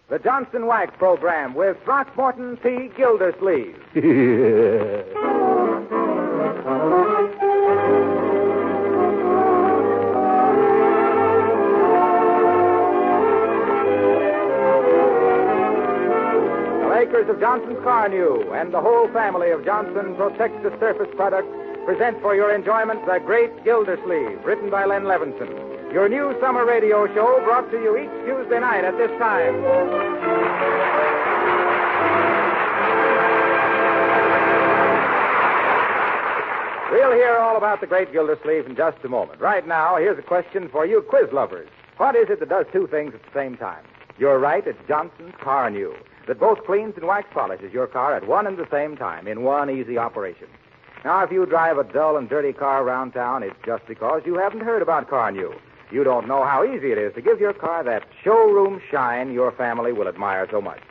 The Johnson Wax Program with Throckmorton P. Gildersleeve. The makers of Johnson's Car New and the whole family of Johnson Protect the Surface products present for your enjoyment The Great Gildersleeve, written by Len Levinson. Your new summer radio show brought to you each Tuesday night at this time. We'll hear all about The Great Gildersleeve in just a moment. Right now, here's a question for you quiz lovers. What is it that does two things at the same time? You're right, it's Johnson's Car New, that both cleans and wax polishes your car at one and the same time in one easy operation. Now, if you drive a dull and dirty car around town, it's just because you haven't heard about Car New. You don't know how easy it is to give your car that showroom shine your family will admire so much.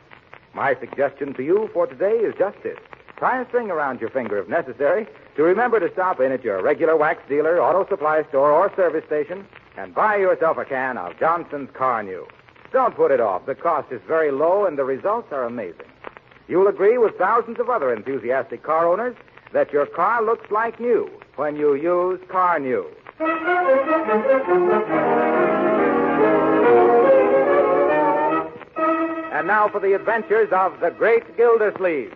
My suggestion to you for today is just this. Tie a string around your finger if necessary to remember to stop in at your regular wax dealer, auto supply store, or service station and buy yourself a can of Johnson's Car New. Don't put it off. The cost is very low and the results are amazing. You'll agree with thousands of other enthusiastic car owners that your car looks like new when you use Car New. And now for the adventures of the Great Gildersleeve.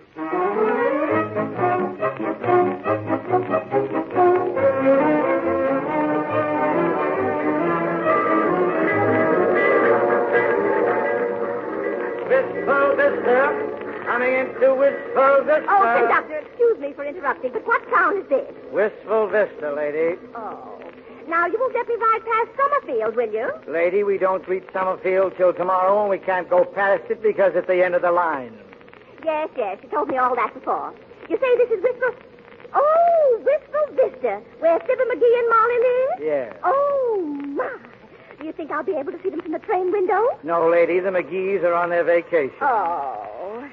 Wistful Vista. Coming into Wistful Vista. Oh, conductor, excuse me for interrupting, but what town is this? Wistful Vista, lady. Oh. Now, you won't let me ride past Summerfield, will you? Lady, we don't reach Summerfield till tomorrow, and we can't go past it because it's the end of the line. Yes, you told me all that before. You say this is Wistful... Oh, Wistful Vista, where Fibber McGee and Molly live? Yeah. Oh, my. Do you think I'll be able to see them from the train window? No, lady, the McGees are on their vacation. Oh.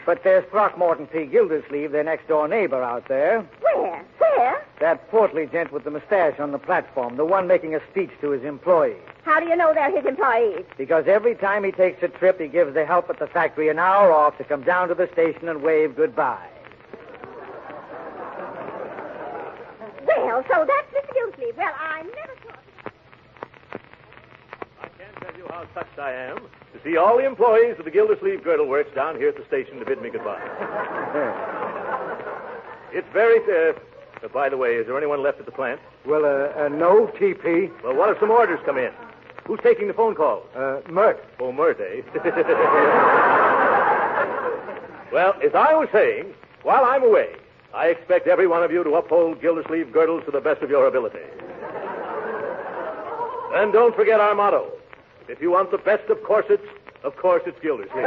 But there's Throckmorton P. Gildersleeve, their next-door neighbor out there. Where? Where? That portly gent with the mustache on the platform, the one making a speech to his employees. How do you know they're his employees? Because every time he takes a trip, he gives the help at the factory an hour off to come down to the station and wave goodbye. Well, so that's Mr. Gildersleeve. Well, I never thought... I can't tell you how touched I am to see all the employees of the Gildersleeve Girdle Works down here at the station to bid me goodbye. It's very... by the way, is there anyone left at the plant? Well, no, TP. Well, what if some orders come in? Who's taking the phone calls? Mert. Oh, Mert, eh? Well, as I was saying, while I'm away, I expect every one of you to uphold Gildersleeve Girdles to the best of your ability. And don't forget our motto. If you want the best of corsets, of course it's Gildersleeve.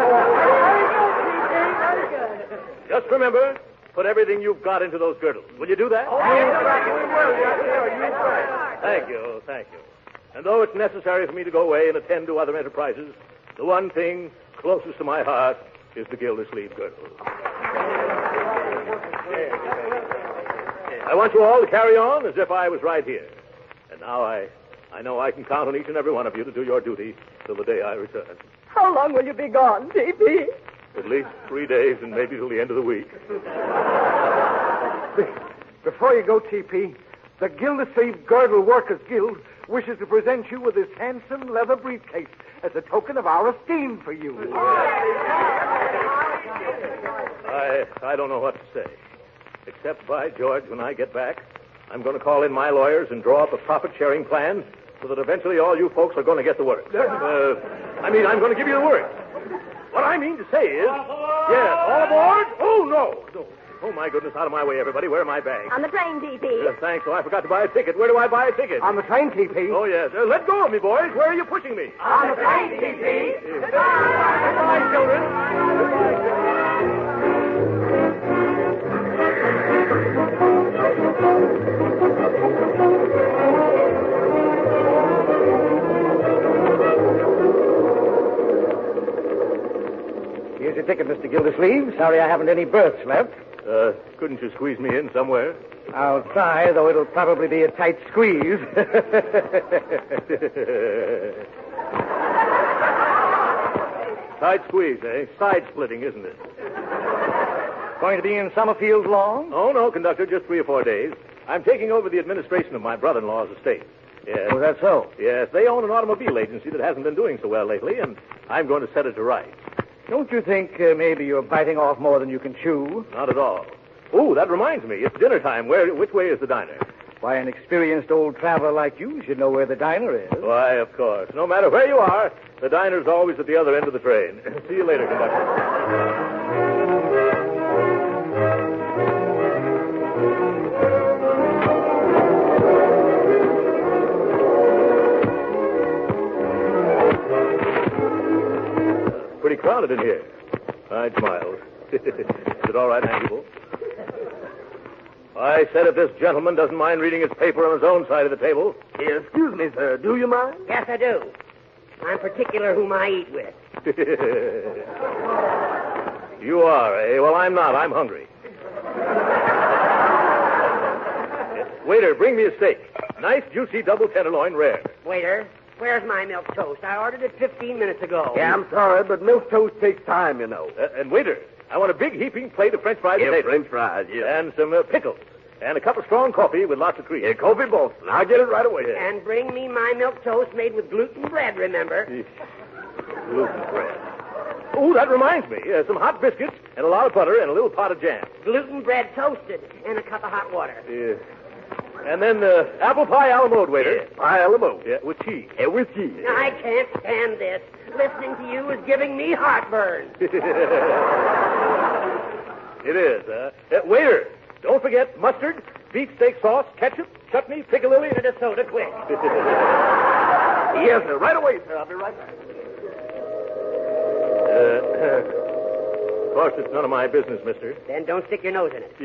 Just remember, put everything you've got into those girdles. Will you do that? Thank you. And though it's necessary for me to go away and attend to other enterprises, the one thing closest to my heart is the Gildersleeve Girdle. I want you all to carry on as if I was right here. And now I know I can count on each and every one of you to do your duty till the day I return. How long will you be gone, T.P.? At least 3 days and maybe till the end of the week. Before you go, TP, the Gildersleeve Girdle Workers Guild wishes to present you with this handsome leather briefcase as a token of our esteem for you. I don't know what to say. Except, by George, when I get back, I'm going to call in my lawyers and draw up a profit-sharing plan so that eventually all you folks are going to get the work. I'm going to give you the work. What I mean to say is... Yes, all aboard? Oh, no. Oh, my goodness, out of my way, everybody. Where are my bags? On the train, T.P. Thanks. Oh, I forgot to buy a ticket. Where do I buy a ticket? On the train, TP. Oh, yes. Let go of me, boys. Where are you pushing me? On the train, TP. Goodbye, children. Here's your ticket, Mr. Gildersleeve. Sorry I haven't any berths left. Couldn't you squeeze me in somewhere? I'll try, though it'll probably be a tight squeeze. Tight squeeze, eh? Side splitting, isn't it? Going to be in Summerfield long? Oh, no, conductor, just 3 or 4 days. I'm taking over the administration of my brother-in-law's estate. Yes. Oh, that's so? Yes, they own an automobile agency that hasn't been doing so well lately, and I'm going to set it to rights. Don't you think maybe you're biting off more than you can chew? Not at all. Oh, that reminds me. It's dinner time. Which way is the diner? Why, an experienced old traveler like you should know where the diner is. Why, of course. No matter where you are, the diner's always at the other end of the train. See you later, conductor. Pretty crowded in here. I smiled. Is it all right, Hannibal? I said if this gentleman doesn't mind reading his paper on his own side of the table. Excuse me, sir. Do you mind? Yes, I do. I'm particular whom I eat with. You are, eh? Well, I'm not. I'm hungry. Waiter, bring me a steak. Nice, juicy double tenderloin, rare. Waiter, where's my milk toast? I ordered it 15 minutes ago. Yeah, I'm sorry, but milk toast takes time, you know. And waiter, I want a big heaping plate of French fried potatoes. French fries, yeah. And some pickles. And a cup of strong coffee with lots of cream. Yeah, coffee Boston. I'll get it right away. Yeah. And bring me my milk toast made with gluten bread, remember? Gluten bread. Oh, that reminds me. Some hot biscuits and a lot of butter and a little pot of jam. Gluten bread toasted and a cup of hot water. Yeah. And then apple pie a la mode, waiter. Yeah, pie a la mode. Yeah, with cheese. Yeah, with cheese. I can't stand this. Listening to you is giving me heartburn. It is, waiter, don't forget mustard, beefsteak sauce, ketchup, chutney, piccalilli, And a soda quick. Yes, sir. Right away, sir. I'll be right back. Of course, it's none of my business, mister. Then don't stick your nose in it.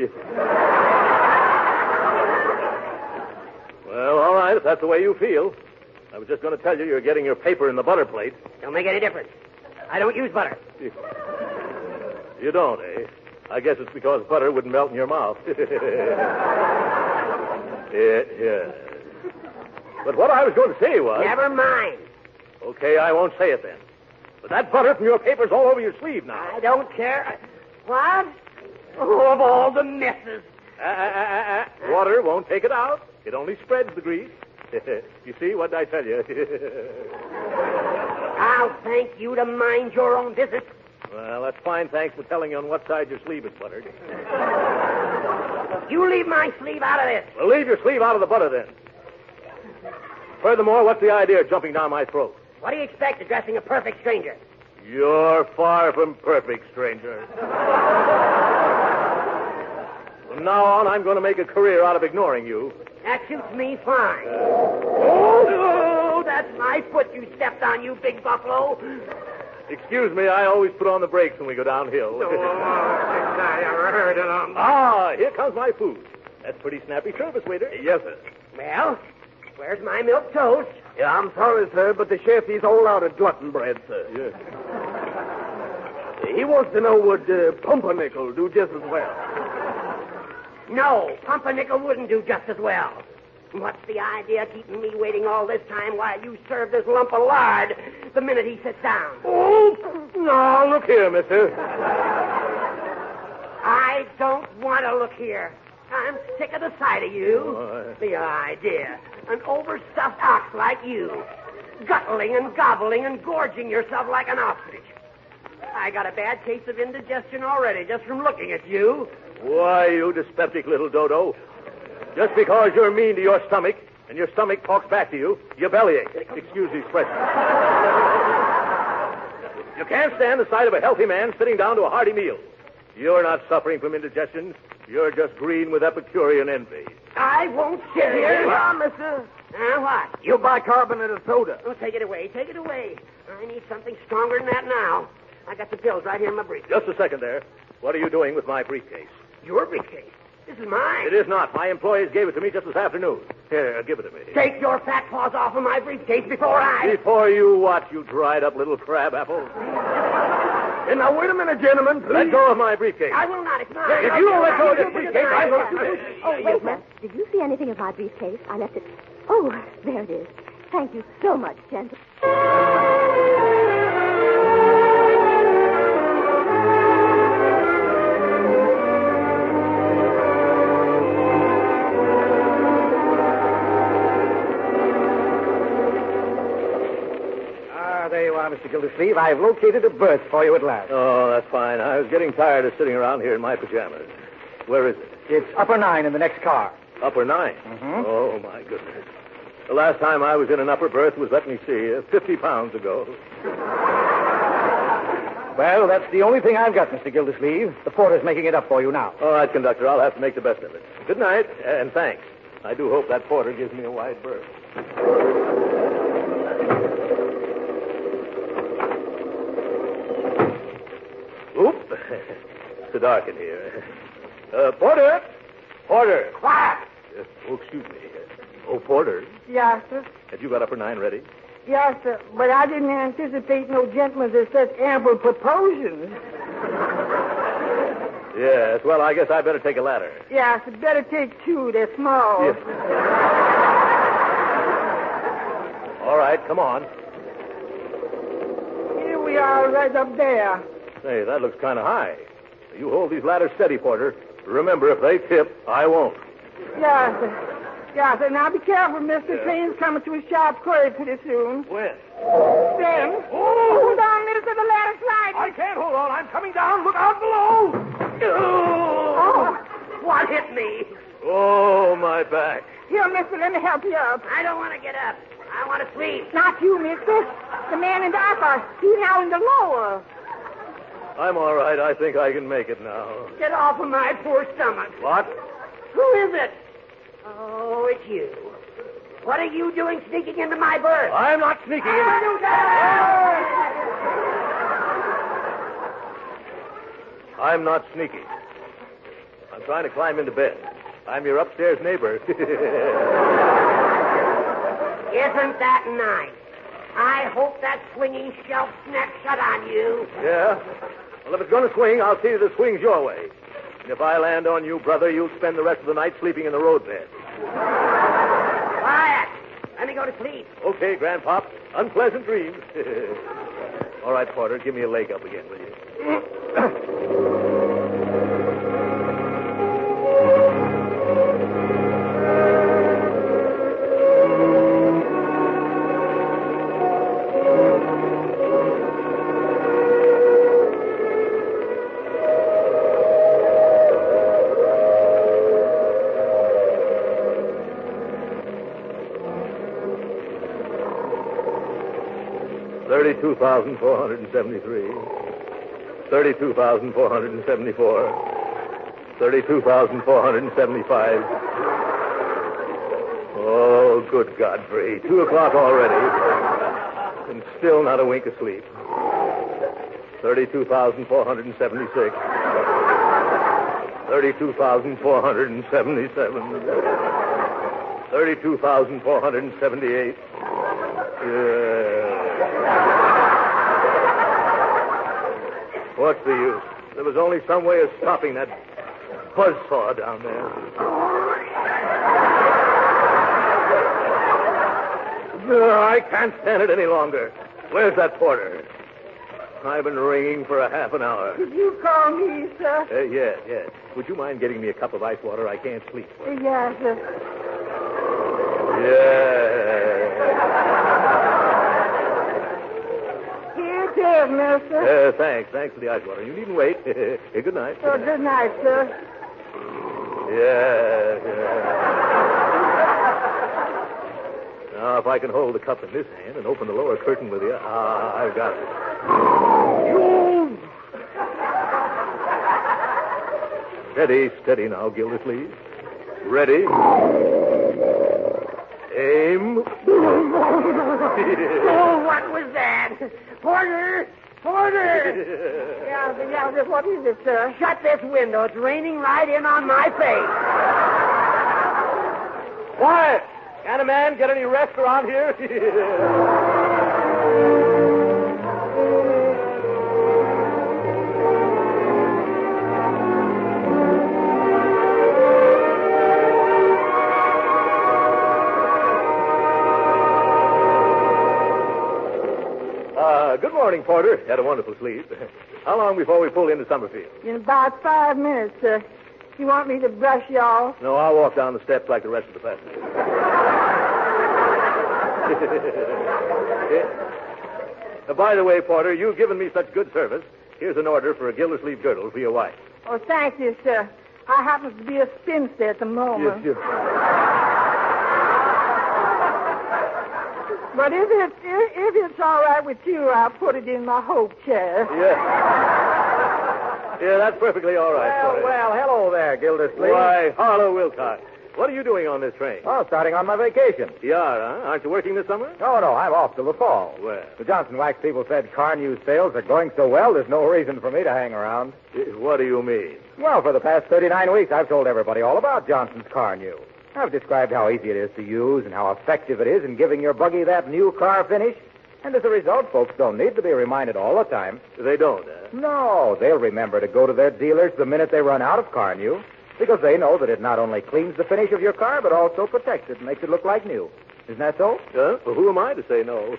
Well, all right, if that's the way you feel. I was just going to tell you you're getting your paper in the butter plate. Don't make any difference. I don't use butter. You don't, eh? I guess it's because butter wouldn't melt in your mouth. Yeah. But what I was going to say was... Never mind. Okay, I won't say it then. But that butter from your paper's all over your sleeve now. I don't care. What? Oh, of all the messes. Water won't take it out. It only spreads the grease. You see, what did I tell you? I'll thank you to mind your own business. Well, that's fine. Thanks for telling you on what side your sleeve is buttered. You leave my sleeve out of this. Well, leave your sleeve out of the butter, then. Furthermore, what's the idea of jumping down my throat? What do you expect addressing a perfect stranger? You're far from perfect, stranger. From now on, I'm going to make a career out of ignoring you. That suits me fine. Oh, that's my foot you stepped on, you big buffalo. Excuse me, I always put on the brakes when we go downhill. I ever heard of them. Ah, here comes my food. That's pretty snappy service, waiter. Yes, sir. Well, where's my milk toast? Yeah, I'm sorry, sir, but the chef, he's all out of glutton bread, sir. Yes. He wants to know, would pumpernickel do just as well? No, pumpernickel wouldn't do just as well. What's the idea of keeping me waiting all this time while you serve this lump of lard the minute he sits down? Oh, no, look here, mister. I don't want to look here. I'm sick of the sight of you. Oh, The idea. An overstuffed ox like you. Guttling and gobbling and gorging yourself like an ostrich. I got a bad case of indigestion already just from looking at you. Why, you dyspeptic little dodo. Just because you're mean to your stomach and your stomach talks back to you, your bellyache. Excuse the expression. You can't stand the sight of a healthy man sitting down to a hearty meal. You're not suffering from indigestion. You're just green with Epicurean envy. I won't sit here. mister. What? You bicarbonated soda. Oh, take it away. Take it away. I need something stronger than that now. I got the pills right here in my briefcase. Just a second there. What are you doing with my briefcase? Your briefcase? This is mine. It is not. My employees gave it to me just this afternoon. Here, give it to me. Take your fat paws off of my briefcase before I... Before you what, you dried up little crab apple? And now, wait a minute, gentlemen, please. Let go of my briefcase. I will not. It's mine. If you don't let go of this briefcase, I'm going to... Oh, wait, Matt. Did you see anything of my briefcase? I left it. Oh, there it is. Thank you so much, gentlemen. Gildersleeve, I've located a berth for you at last. Oh, that's fine. I was getting tired of sitting around here in my pajamas. Where is it? It's upper 9 in the next car. Upper 9? Mm-hmm. Oh, my goodness. The last time I was in an upper berth was, let me see, 50 pounds ago. Well, that's the only thing I've got, Mr. Gildersleeve. The porter's making it up for you now. All right, conductor, I'll have to make the best of it. Good night, and thanks. I do hope that porter gives me a wide berth. Oop. It's dark in here. Porter! Porter! Quiet! Oh, excuse me. Oh, Porter, Yes, sir. have you got upper 9 ready? Yes, sir. But I didn't anticipate no gentlemen with such ample proportions. Yes, well, I guess I better take a ladder. Yes, it better take 2. They're small. Yes. All right, come on. Here we are right up there. Say, that looks kind of high. You hold these ladders steady, Porter. Remember, if they tip, I won't. Yes, sir. Yes, sir. Now be careful, mister. Yeah. Train's coming to a sharp curve pretty soon. When? Then. Hold on, mister. The ladder's sliding. I can't hold on. I'm coming down. Look out below. Oh, what hit me? Oh, my back. Here, mister, let me help you up. I don't want to get up. I want to sleep. Not you, mister. The man in the upper. He's now in the lower. I'm all right. I think I can make it now. Get off of my poor stomach. What? Who is it? Oh, it's you. What are you doing sneaking into my berth? I'm not sneaking in. I'm not sneaking. I'm trying to climb into bed. I'm your upstairs neighbor. Isn't that nice? I hope that swinging shelf snaps shut on you. Yeah? Well, if it's going to swing, I'll see that it swings your way. And if I land on you, brother, you'll spend the rest of the night sleeping in the roadbed. Quiet. Let me go to sleep. Okay, Grandpop. Unpleasant dreams. All right, Porter, give me a leg up again, will you? 32,473. 32,474. 32,475. Oh, good Godfrey. 2 o'clock already. And still not a wink of sleep. 32,476. 32,477. 32,478. What's the use? There was only some way of stopping that buzzsaw down there. I can't stand it any longer. Where's that porter? I've been ringing for a half an hour. Did you call me, sir? Yes. Would you mind getting me a cup of ice water? I can't sleep. Yes, sir. Yeah. Here it is, mister. Thanks for the ice water. You needn't wait. Good night. Oh, good night, sir. Yeah. Now, if I can hold the cup in this hand and open the lower curtain with the other. I've got it. Steady now, Gildersleeve. Ready. Aim. Oh, what was that? Porter! Yeah, what is it, sir? Shut this window. It's raining right in on my face. Quiet! Can a man get any rest around here? Good morning, Porter. Had a wonderful sleep. How long before we pull into Summerfield? In about 5 minutes, sir. You want me to brush you off? No, I'll walk down the steps like the rest of the passengers. By the way, Porter, you've given me such good service. Here's an order for a Gildersleeve girdle for your wife. Oh, thank you, sir. I happen to be a spinster at the moment. Yes. But if it's all right with you, I'll put it in my hope chair. Yeah, that's perfectly all right, Porter. Well, hello there, Gildersleeve. Why, Harlow Wilcox. What are you doing on this train? Oh, starting on my vacation. You are, huh? Aren't you working this summer? Oh, no, I'm off till the fall. Well. The Johnson Wax people said car news sales are going so well, there's no reason for me to hang around. What do you mean? Well, for the past 39 weeks, I've told everybody all about Johnson's Car New. I've described how easy it is to use and how effective it is in giving your buggy that new car finish. And as a result, folks don't need to be reminded all the time. They don't, huh? No, they'll remember to go to their dealers the minute they run out of Car New, because they know that it not only cleans the finish of your car, but also protects it and makes it look like new. Isn't that so? Well, who am I to say no?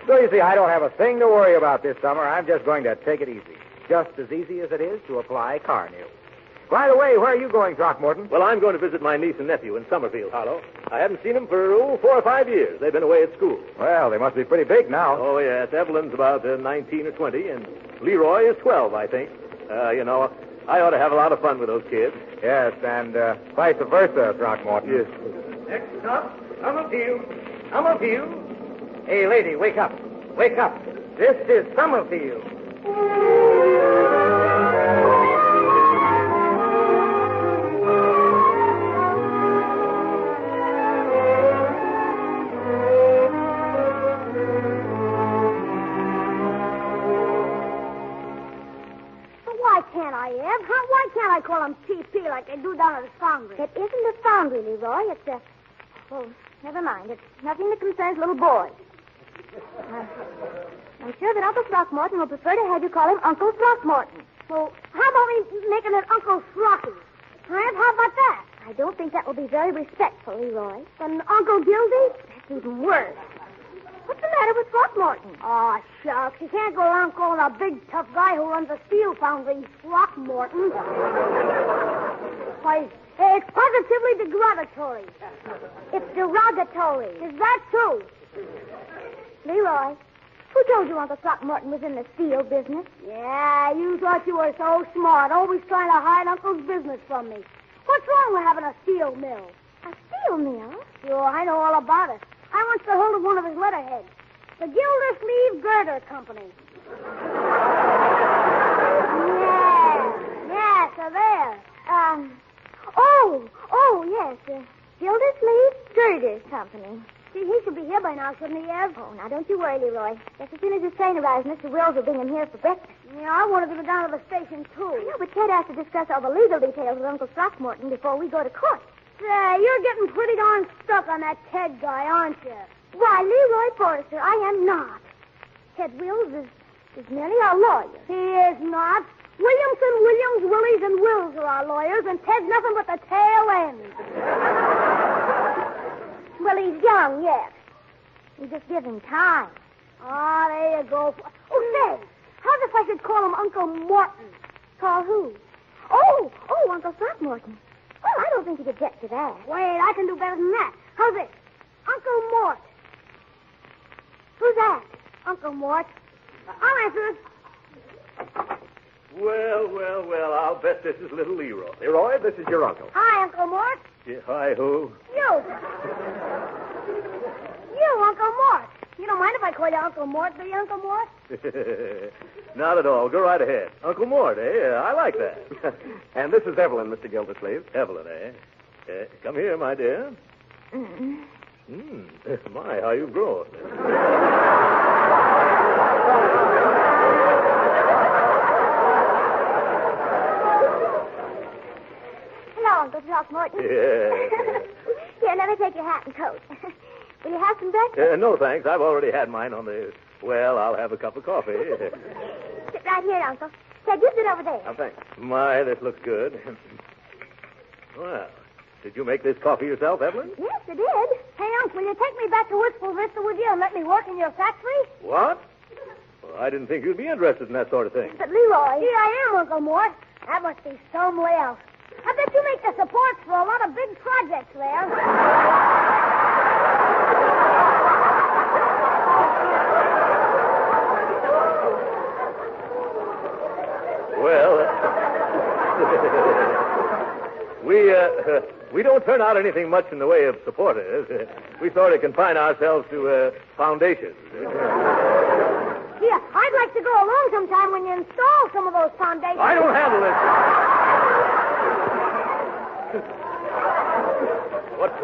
So you see, I don't have a thing to worry about this summer. I'm just going to take it easy. Just as easy as it is to apply Car New. By the way, where are you going, Throckmorton? Well, I'm going to visit my niece and nephew in Summerfield, Harlow. I haven't seen them for, 4 or 5 years. They've been away at school. Well, they must be pretty big now. Oh, yes. Evelyn's about 19 or 20, and Leroy is 12, I think. I ought to have a lot of fun with those kids. Yes, and vice versa, Throckmorton. Yes. Next up, Summerfield. Hey, lady, wake up. Wake up. This is Summerfield. Why can't I call him TP like they do down at the foundry? It isn't a foundry, Leroy. It's a... Oh, never mind. It's nothing that concerns little boys. I'm sure that Uncle Throckmorton will prefer to have you call him Uncle Throckmorton. Well, how about me making it Uncle Throcky? Huh? How about that? I don't think that will be very respectful, Leroy. Then Uncle Gildy? That's even worse. What's the matter with Throckmorton? Oh, shucks. You can't go around calling a big, tough guy who runs a steel foundry Throckmorton. Why, it's positively derogatory. It's derogatory. Is that true? Leroy, who told you Uncle Throckmorton was in the steel business? Yeah, you thought you were so smart, always trying to hide Uncle's business from me. What's wrong with having a steel mill? A steel mill? Sure, I know all about it. I once got hold of one of his letterheads. The Gildersleeve Girder Company. Yeah, so there. Yes, Gildersleeve Girder Company. See, he should be here by now, shouldn't he, Ev? Oh, now don't you worry, Leroy. Just as soon as his train arrives, Mr. Wills will bring him here for breakfast. Yeah, I wanted to go down to the station, too. I know, but Ted has to discuss all the legal details with Uncle Throckmorton before we go to court. You're getting pretty darn stuck on that Ted guy, aren't you? Why, Leroy Forrester, I am not. Ted Wills is merely our lawyer. He is not. Williamson, Williams, Willies, and Wills are our lawyers, and Ted's nothing but the tail end. Well, he's young yet. We just give him time. Ah, there you go. Oh, say, how's if I should call him Uncle Morton? Call who? Oh, Uncle Throckmorton. Well, I don't think he'd object to that. Wait, I can do better than that. How's this? Uncle Mort. Who's that? Uncle Mort. I'll answer it. Well, I'll bet this is little Leroy. Leroy, this is your uncle. Hi, Uncle Mort. Yeah, hi, who? You, Uncle Mort. You don't mind if I call you Uncle Mort, do you, Uncle Mort? Not at all. Go right ahead. Uncle Mort, eh? I like that. And this is Evelyn, Mr. Gildersleeve. Evelyn, eh? Come here, my dear. My, how you've grown. Hello, Uncle Throckmorton. Yeah. Here, let me take your hat and coat. Will you have some breakfast? No, thanks. I've already had mine on the... Well, I'll have a cup of coffee. Sit right here, Uncle. Ted, you sit over there. Oh, thanks. My, this looks good. Well, did you make this coffee yourself, Evelyn? Yes, I did. Hey, Uncle, will you take me back to Wistful Vista with you and let me work in your factory? What? Well, I didn't think you'd be interested in that sort of thing. But, Leroy... Here I am, Uncle Mort. That must be somewhere else. I bet you make the supports for a lot of big projects there. We don't turn out anything much in the way of supporters. We sort of confine ourselves to foundations. Yeah, I'd like to go along sometime when you install some of those foundations. I don't handle this.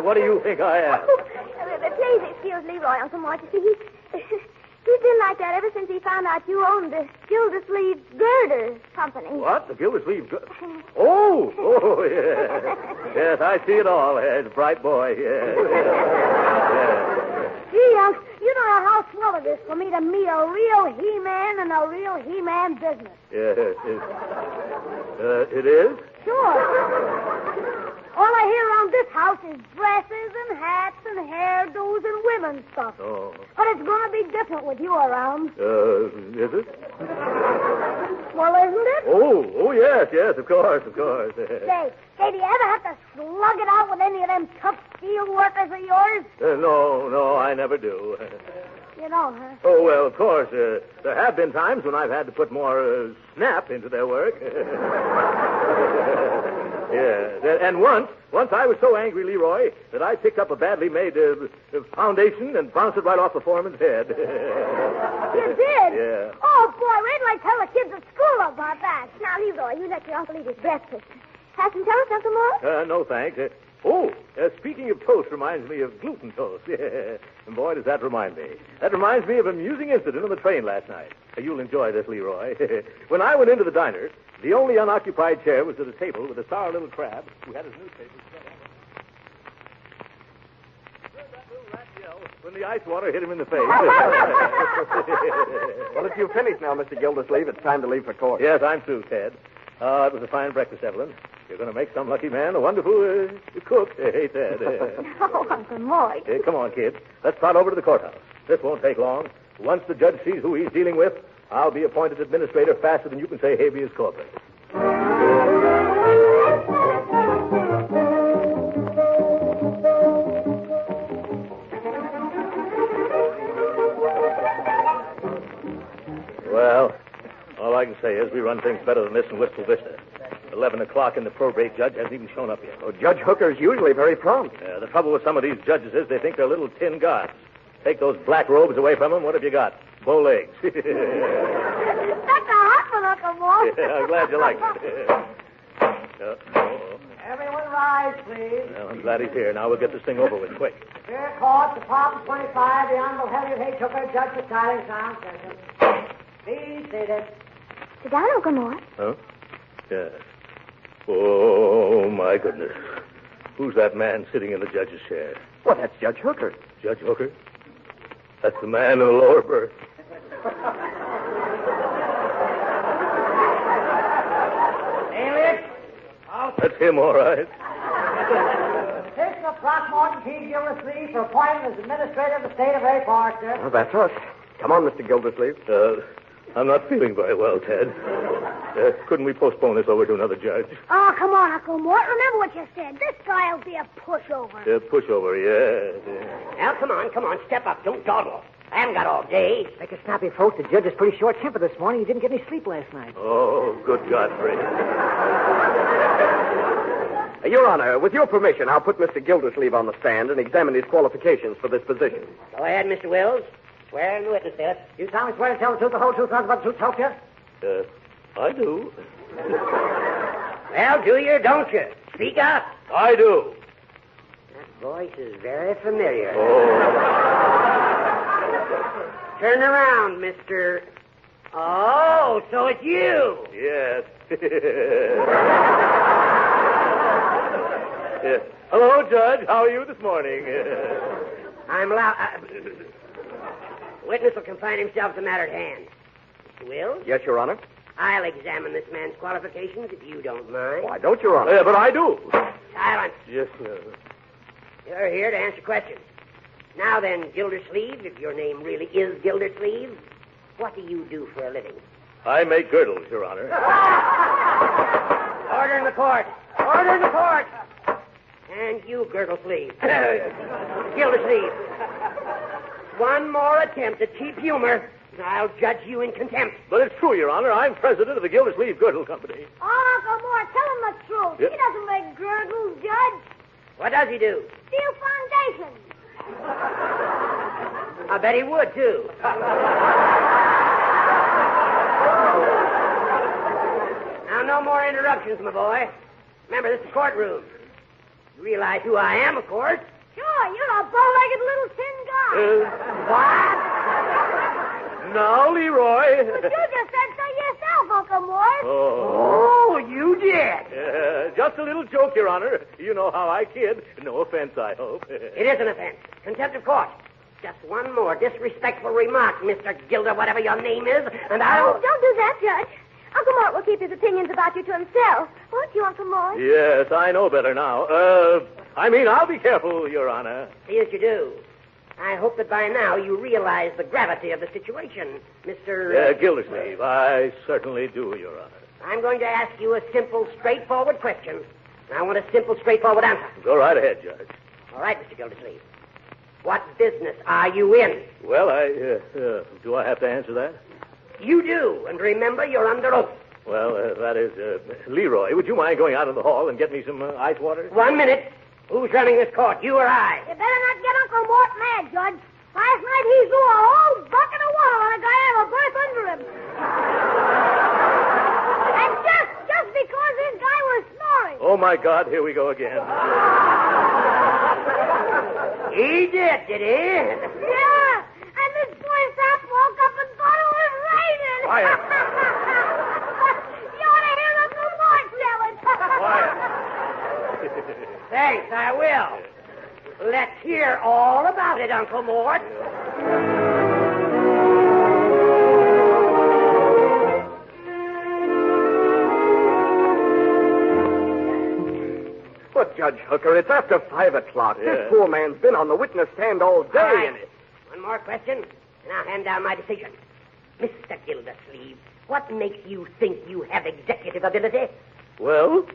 What do you think I am? Please excuse Leroy, Uncle Mort. You see, he's been like that ever since he found out you owned the Gildersleeve Girder Company. What? The Gildersleeve? Oh, yeah. Yes, I see it all. He's a bright boy. Yeah. Gee, you don't know how swell it is for me to meet a real He-Man and a real He-Man business. Yes, it is? Sure. All I hear around this house is dresses and hats and hairdos and women's stuff. Oh. But it's going to be different with you around. Is it? Well, isn't it? Oh, yes, of course. Say, do you ever have to slug it out with any of them tough steel workers of yours? No, I never do. You don't, huh? Oh, well, of course. There have been times when I've had to put more snap into their work. Yeah, and once I was so angry, Leroy, that I picked up a badly made foundation and bounced it right off the foreman's head. You did? Yeah. Oh, boy, wait till I tell the kids at school about that. Now, Leroy, you let your uncle eat his breakfast. Have some toast, Uncle Mort? No, thanks. Speaking of toast reminds me of gluten toast. Yeah. And boy, does that remind me. That reminds me of an amusing incident on the train last night. You'll enjoy this, Leroy. When I went into the diner, the only unoccupied chair was at a table with a sour little crab who had his newspaper spread out. Heard that little rat yell when the ice water hit him in the face. Well, if you've finished now, Mr. Gildersleeve, it's time to leave for court. Yes, I'm through, Ted. It was a fine breakfast, Evelyn. You're going to make some lucky man a wonderful cook. Hey, Ted. Oh, Uncle Mort. Hey, come on, kid. Let's trot over to the courthouse. This won't take long. Once the judge sees who he's dealing with, I'll be appointed administrator faster than you can say habeas corpus. Well, all I can say is we run things better than this in Wistful Vista. 11 o'clock and the probate judge hasn't even shown up yet. Oh, Judge Hooker's usually very prompt. The trouble with some of these judges is they think they're little tin gods. Take those black robes away from them, what have you got? Bow legs. That's a hot one, Uncle Mort. Yeah, I'm glad you like it. Everyone rise, please. Well, I'm glad he's here. Now we'll get this thing over with, quick. Fair court, Department 25, the Honorable Henry H. Hooker, Judge for Silent Sound Session. Please seated. Sit down, Uncle Mort. Huh? Yes. Oh, my goodness. Who's that man sitting in the judge's chair? Well, that's Judge Hooker. Judge Hooker? That's the man in the lower berth. Alias? That's him, all right. Petition of Throckmorton P. Gildersleeve for appointment as administrator of the state of A. Park, sir. Well, that's us. Come on, Mr. Gildersleeve. I'm not feeling very well, Ted. Couldn't we postpone this over to another judge? Oh, come on, Uncle Mort. Remember what you said. This guy'll be a pushover. Pushover, yeah. Now, come on. Step up. Don't dawdle. I haven't got all day. Make a snappy, folks. The judge is pretty short-tempered this morning. He didn't get any sleep last night. Oh, good Godfrey. Your Honor, with your permission, I'll put Mr. Gildersleeve on the stand and examine his qualifications for this position. Go ahead, Mr. Wills. Swear in the witness stand. You solemnly swear to tell the truth, the whole truth, nothing but the truth, help you? I do. Well, do you or don't you? Speak up. I do. That voice is very familiar. Oh. Turn around, Mr. Oh, so it's you. Yes. Yes. Hello, Judge. How are you this morning? I'm allowed... Witness will confine himself to the matter at hand. Mr. Wills? Yes, Your Honor. I'll examine this man's qualifications, if you don't mind. Why don't, Your Honor? Yeah, but I do. Silence. Yes, sir. You're here to answer questions. Now then, Gildersleeve, if your name really is Gildersleeve, what do you do for a living? I make girdles, Your Honor. Order in the court. Order in the court. And you, Gildersleeve. Gildersleeve. One more attempt at cheap humor, I'll judge you in contempt. But it's true, Your Honor. I'm president of the Gildersleeve Girdle Company. Oh, Uncle Mort, tell him the truth. Yep. He doesn't make girdles, Judge. What does he do? Steel foundation. I bet he would, too. Now, no more interruptions, my boy. Remember, this is a courtroom. You realize who I am, of course. Sure, you're a bow-legged little tin guy. What? Now, Leroy. But you just said so yourself, Uncle Mort. Oh, you did. Just a little joke, Your Honor. You know how I kid. No offense, I hope. It is an offense. Contempt of court. Just one more disrespectful remark, Mr. Gilder, whatever your name is, and I'll... Oh, don't do that, Judge. Uncle Mort will keep his opinions about you to himself. Won't you, Uncle Mort? Yes, I know better now. I'll be careful, Your Honor. See as you do. I hope that by now you realize the gravity of the situation, Mr. Gildersleeve, I certainly do, Your Honor. I'm going to ask you a simple, straightforward question. I want a simple, straightforward answer. Go right ahead, Judge. All right, Mr. Gildersleeve. What business are you in? Well, do I have to answer that? You do, and remember, you're under oath. Well, that is, Leroy, would you mind going out in the hall and get me some ice water? 1 minute. Who's running this court, you or I? You better not get Uncle Mort mad, Judge. Last night he threw a whole bucket of water on a guy out of a berth under him. And just because this guy was snoring. Oh, my God, here we go again. He did he? Yeah, and this poor sap woke up and thought it was raining. Quiet. You ought to hear Uncle Mort tell it. Quiet. Thanks, I will. Let's hear all about it, Uncle Mort. But, Judge Hooker, it's after 5 o'clock. Yeah. This poor man's been on the witness stand all day. All right. And One more question, and I'll hand down my decision. Mr. Gildersleeve, what makes you think you have executive ability? Well,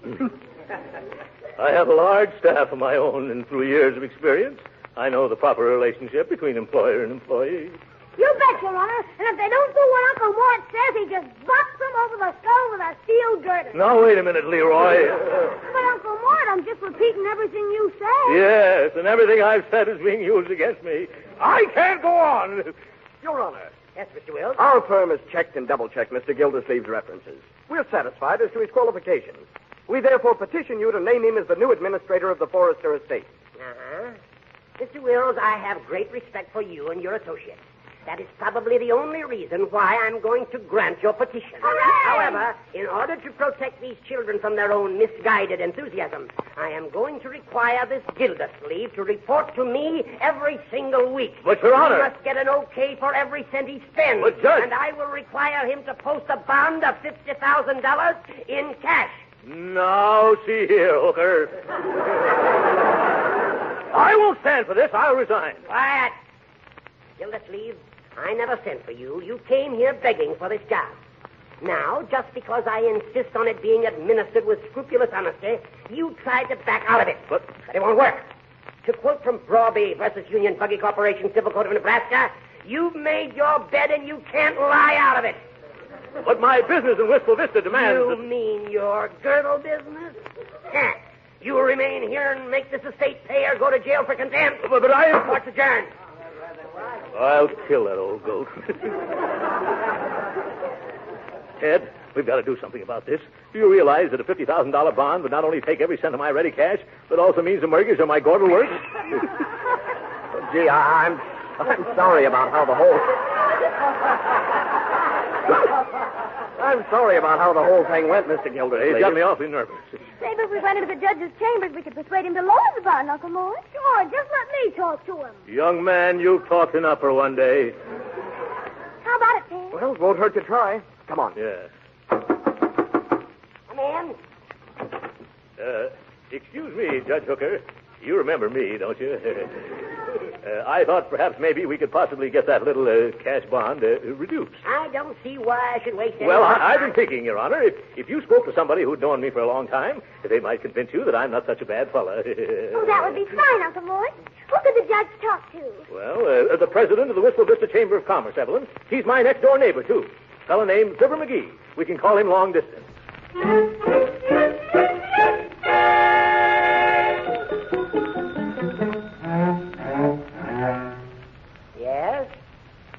I have a large staff of my own, and through years of experience, I know the proper relationship between employer and employee. You bet, Your Honor. And if they don't do what Uncle Mort says, he just bops them over the skull with a steel girder. Now, wait a minute, Leroy. But, Uncle Mort, I'm just repeating everything you say. Yes, and everything I've said is being used against me. I can't go on. Your Honor, Yes, Mr. Wills? our firm has checked and double-checked Mr. Gildersleeve's references. We're satisfied as to his qualifications. We therefore petition you to name him as the new administrator of the Forrester estate. Uh-huh. Mr. Wills, I have great respect for you and your associates. That is probably the only reason why I'm going to grant your petition. Hooray! However, in order to protect these children from their own misguided enthusiasm, I am going to require this Gildersleeve to report to me every single week. But, Your Honor... He must get an okay for every cent he spends. But, Judge... And I will require him to post a bond of $50,000 in cash. Now, see here, Hooker. I won't stand for this. I'll resign. Quiet. Gildersleeve, I never sent for you. You came here begging for this job. Now, just because I insist on it being administered with scrupulous honesty, you tried to back out of it. But it won't work. To quote from Brawby versus Union Buggy Corporation, Civil Code of Nebraska, you've made your bed and you can't lie out of it. But my business in Wistful Vista demands... You mean your girdle business? Huh. You will remain here and make this estate pay or go to jail for contempt. But I... Court's adjourned. I'll kill that old goat. Ed, we've got to do something about this. Do you realize that a $50,000 bond would not only take every cent of my ready cash, but also means the mortgage on my Gordon works? Gee, I'm sorry about how the whole... I'm sorry about how the whole thing went, Mr. Gildersleeve. It's got me awfully nervous. Maybe if we went into the judge's chambers, we could persuade him to lower the bond, Uncle Mort. Sure, just let me talk to him. Young man, you've talked enough for one day. How about it, Ted? Well, it won't hurt to try. Come on. Yes. Come in. Excuse me, Judge Hooker. You remember me, don't you? I thought perhaps maybe we could possibly get that little cash bond reduced. I don't see why I should waste any Well, more I've time. been thinking, Your Honor, if you spoke to somebody who'd known me for a long time, they might convince you that I'm not such a bad fella. Oh, that would be fine, Uncle Mort. Who could the judge talk to? Well, the president of the Wistful Vista Chamber of Commerce, Evelyn. He's my next-door neighbor, too. A fellow named Fibber McGee. We can call him long distance.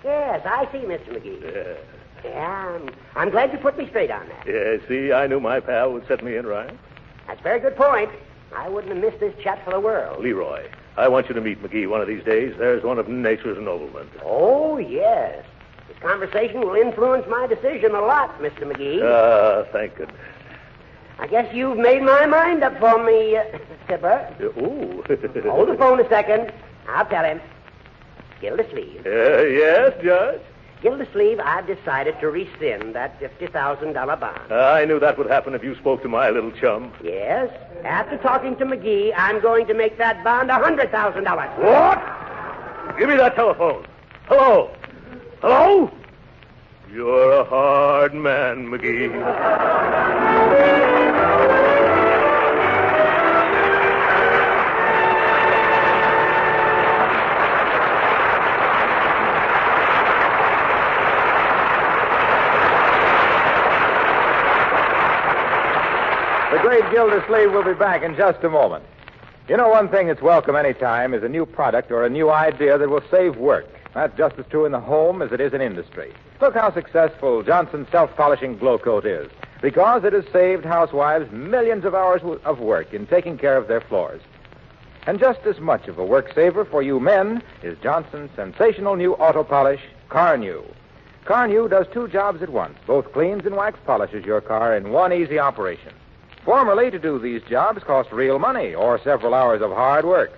Yes, I see, Mr. McGee. Yeah, I'm glad you put me straight on that. Yeah, see, I knew my pal would set me in right. That's a very good point. I wouldn't have missed this chat for the world. Leroy, I want you to meet McGee one of these days. There's one of nature's noblemen. Oh, yes. This conversation will influence my decision a lot, Mr. McGee. Thank goodness. I guess you've made my mind up for me, Fibber. Ooh. Hold the phone a second. I'll tell him. Gildersleeve. Yes, Judge? Gildersleeve, I've decided to rescind that $50,000 bond. I knew that would happen if you spoke to my little chum. Yes. After talking to McGee, I'm going to make that bond $100,000. What? Give me that telephone. Hello? Hello? You're a hard man, McGee. The Great Gildersleeve will be back in just a moment. You know, one thing that's welcome any time is a new product or a new idea that will save work. That's just as true in the home as it is in industry. Look how successful Johnson's self-polishing glow coat is, because it has saved housewives millions of hours of work in taking care of their floors. And just as much of a work saver for you men is Johnson's sensational new auto polish, Car New. Car New does two jobs at once, both cleans and wax polishes your car in one easy operation. Formerly, to do these jobs cost real money or several hours of hard work.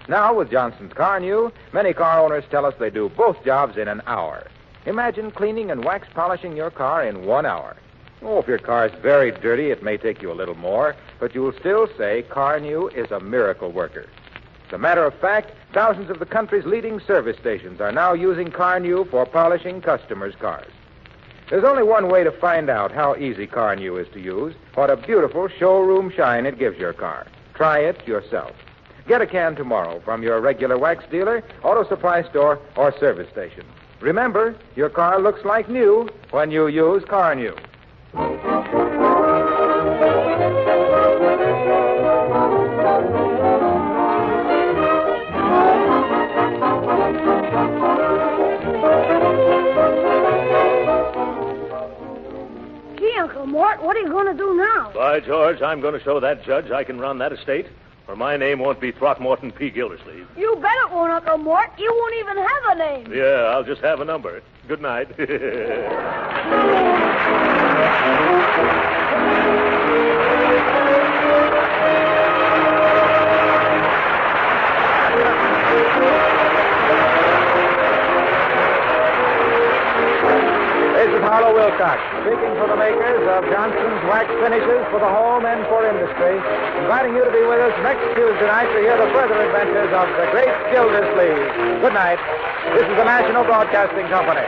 Now, with Johnson's Car New, many car owners tell us they do both jobs in an hour. Imagine cleaning and wax polishing your car in 1 hour. Oh, if your car's very dirty, it may take you a little more, but you'll still say Car New is a miracle worker. As a matter of fact, thousands of the country's leading service stations are now using Car New for polishing customers' cars. There's only one way to find out how easy Car New is to use, what a beautiful showroom shine it gives your car. Try it yourself. Get a can tomorrow from your regular wax dealer, auto supply store, or service station. Remember, your car looks like new when you use Car New. Uncle Mort, what are you going to do now? By George, I'm going to show that judge I can run that estate, or my name won't be Throckmorton P. Gildersleeve. You bet it won't, Uncle Mort. You won't even have a name. Yeah, I'll just have a number. Good night. This is Harlow Wilcox, speaking for the makers of Johnson's Wax Finishes for the home and for industry, inviting you to be with us next Tuesday night to hear the further adventures of the Great Gildersleeve. Good night. This is the National Broadcasting Company.